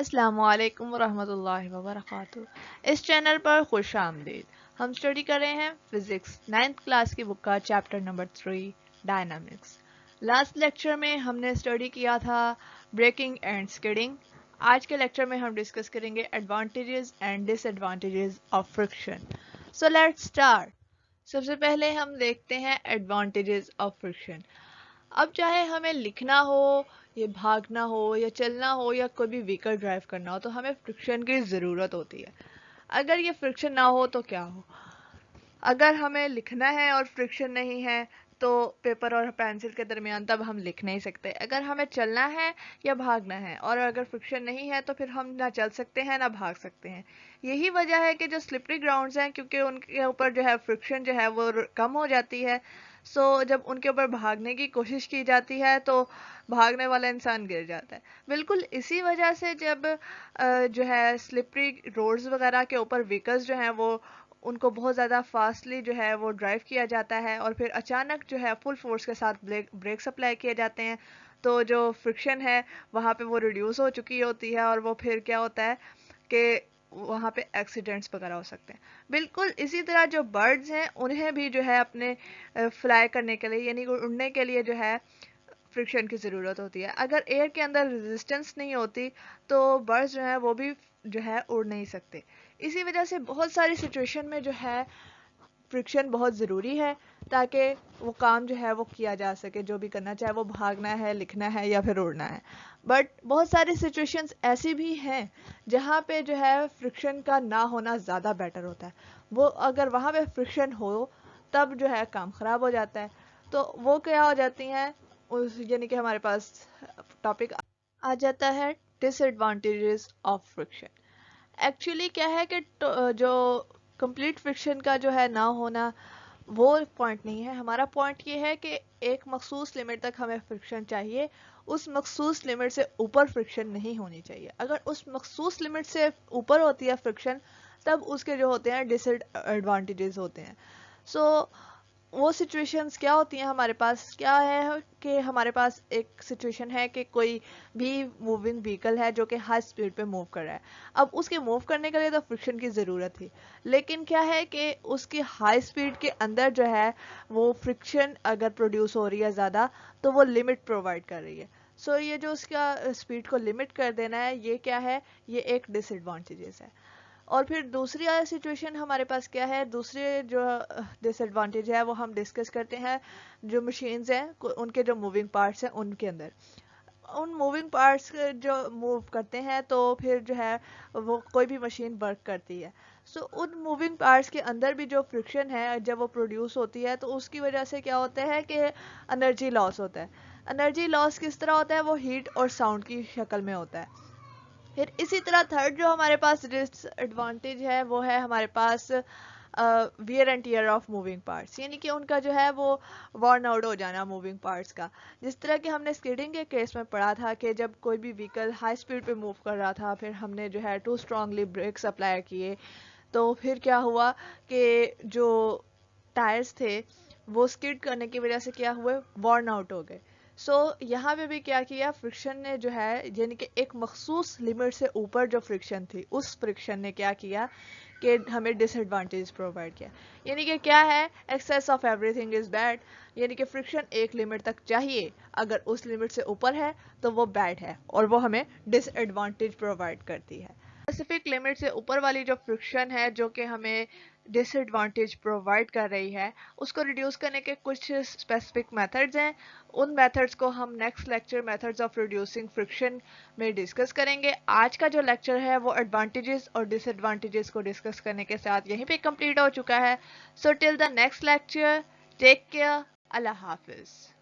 السلام علیکم ورحمۃ اللہ وبرکاتہ۔ اس چینل پر خوش آمدید۔ ہم اسٹڈی کر رہے ہیں فزکس 9th کلاس کی بک کا chapter number 3 dynamics. Last lecture میں ہم نے اسٹڈی کیا تھا بریکنگ اینڈ سکیڈنگ۔ آج کے لیکچر میں ہم ڈسکس کریں گے advantages and disadvantages of friction. So let's start. سب سے پہلے ہم دیکھتے ہیں ایڈوانٹیجز آف فرکشن۔ اب چاہے ہمیں لکھنا ہو یا بھاگنا ہو یا چلنا ہو یا کوئی بھی وہیکل ڈرائیو کرنا ہو تو ہمیں فرکشن کی ضرورت ہوتی ہے۔ اگر یہ فرکشن نہ ہو تو کیا ہو؟ اگر ہمیں لکھنا ہے اور فرکشن نہیں ہے تو پیپر اور پینسل کے درمیان تب ہم لکھ نہیں سکتے۔ اگر ہمیں چلنا ہے یا بھاگنا ہے اور اگر فرکشن نہیں ہے تو پھر ہم نہ چل سکتے ہیں نہ بھاگ سکتے ہیں۔ یہی وجہ ہے کہ جو سلپری گراؤنڈز ہیں کیونکہ ان کے اوپر جو ہے فرکشن جو ہے وہ کم ہو جاتی ہے، سو جب ان کے اوپر بھاگنے کی کوشش کی جاتی ہے تو بھاگنے والا انسان گر جاتا ہے۔ بالکل اسی وجہ سے جب جو ہے سلپری روڈز وغیرہ کے اوپر وہیکلز جو ہیں وہ ان کو بہت زیادہ فاسٹلی جو ہے وہ ڈرائیو کیا جاتا ہے اور پھر اچانک جو ہے فل فورس کے ساتھ بریکس اپلائی کیے جاتے ہیں تو جو فرکشن ہے وہاں پہ وہ ریڈیوس ہو چکی ہوتی ہے اور وہ پھر کیا ہوتا ہے کہ وہاں پہ ایکسیڈنٹس وغیرہ ہو سکتے ہیں۔ بالکل اسی طرح جو برڈز ہیں انہیں بھی جو ہے اپنے فلائی کرنے کے لیے یعنی اڑنے کے لیے جو ہے فرکشن کی ضرورت ہوتی ہے۔ اگر ایئر کے اندر ریزسٹنس نہیں ہوتی تو برڈز جو ہیں وہ بھی جو ہے اڑ نہیں سکتے۔ اسی وجہ سے بہت ساری سچویشن میں جو ہے فرکشن بہت ضروری ہے تاکہ وہ کام جو ہے وہ کیا جا سکے، جو بھی کرنا چاہے وہ بھاگنا ہے، لکھنا ہے یا پھر اڑنا ہے۔ بٹ بہت ساری سچویشنز ایسی بھی ہیں جہاں پہ جو ہے فرکشن کا نہ ہونا زیادہ بیٹر ہوتا ہے۔ وہ اگر وہاں پہ فرکشن ہو تب جو ہے کام خراب ہو جاتا ہے۔ تو وہ کیا ہو جاتی ہیں یعنی کہ ہمارے پاس ٹاپک آ جاتا ہے ڈس ایڈوانٹیجز آف فرکشن۔ ایکچولی کیا ہے کہ جو کمپلیٹ فرکشن کا جو ہے نہ ہونا وہ پوائنٹ نہیں ہے۔ ہمارا پوائنٹ یہ ہے کہ ایک مخصوص لمٹ تک ہمیں فرکشن چاہیے، اس مخصوص لمٹ سے اوپر فرکشن نہیں ہونی چاہیے۔ اگر اس مخصوص لمٹ سے اوپر ہوتی ہے فرکشن تب اس کے جو ہوتے ہیں ڈس ایڈوانٹیجز ہوتے ہیں۔ سو وہ سچویشنز کیا ہوتی ہیں ہمارے پاس؟ کیا ہے کہ ہمارے پاس ایک سچویشن ہے کہ کوئی بھی موونگ وہیکل ہے جو کہ ہائی سپیڈ پہ موو کر رہا ہے۔ اب اس کے موو کرنے کے لیے تو فرکشن کی ضرورت تھی، لیکن کیا ہے کہ اس کی ہائی سپیڈ کے اندر جو ہے وہ فرکشن اگر پروڈیوس ہو رہی ہے زیادہ تو وہ لمٹ پرووائڈ کر رہی ہے۔ سو یہ جو اس کا سپیڈ کو لمٹ کر دینا ہے یہ کیا ہے؟ یہ ایک ڈس ایڈوانٹیجز ہے۔ اور پھر دوسری سچویشن ہمارے پاس کیا ہے؟ دوسرے جو ڈس ایڈوانٹیج ہے وہ ہم ڈسکس کرتے ہیں جو مشینز ہیں ان کے جو موونگ پارٹس ہیں ان کے اندر۔ ان موونگ پارٹس جو موو کرتے ہیں تو پھر جو ہے وہ کوئی بھی مشین ورک کرتی ہے۔ سو ان موونگ پارٹس کے اندر بھی جو فرکشن ہے جب وہ پروڈیوس ہوتی ہے تو اس کی وجہ سے کیا ہوتا ہے کہ انرجی لاس ہوتا ہے۔ انرجی لاس کس طرح ہوتا ہے؟ وہ ہیٹ اور ساؤنڈ کی شکل میں ہوتا ہے۔ پھر اسی طرح تھرڈ جو ہمارے پاس ڈس ایڈوانٹیج ہے وہ ہے ہمارے پاس wear and tear of moving parts, یعنی کہ ان کا جو ہے وہ وارن آؤٹ ہو جانا موونگ پارٹس کا۔ جس طرح کہ ہم نے اسکیڈنگ کے کیس میں پڑھا تھا کہ جب کوئی بھی وہیکل ہائی اسپیڈ پہ موو کر رہا تھا پھر ہم نے جو ہے ٹو اسٹرانگلی بریکس اپلائی کیے تو پھر کیا ہوا کہ جو ٹائرز تھے وہ اسکیڈ کرنے کی وجہ سے کیا ہوئے؟ وارن آؤٹ ہو گئے۔ سو یہاں پہ بھی کیا کیا فرکشن نے جو ہے یعنی کہ ایک مخصوص لمٹ سے اوپر جو فرکشن تھی اس فرکشن نے کیا کیا کہ ہمیں ڈس ایڈوانٹیج پرووائڈ کیا۔ یعنی کہ کیا ہے؟ Access of every thing is bad, یعنی کہ فرکشن ایک لمٹ تک چاہیے، اگر اس لمٹ سے اوپر ہے تو وہ بیڈ ہے اور وہ ہمیں ڈس ایڈوانٹیج پرووائڈ کرتی ہے۔ اسپیسیفک لمٹ سے اوپر والی جو فرکشن ہے جو کہ ہمیں ڈس ایڈوانٹیج پرووائڈ کر رہی ہے اس کو ریڈیوس کرنے کے کچھ اسپیسیفک میتھڈز ہیں۔ ان میتھڈز کو ہم next lecture methods of reducing friction میں ڈسکس کریں گے۔ آج کا جو لیکچر ہے وہ ایڈوانٹیجز اور ڈس ایڈوانٹیجز کو ڈسکس کرنے کے ساتھ یہیں پہ کمپلیٹ ہو چکا ہے۔ So till the next lecture, take care, اللہ حافظ۔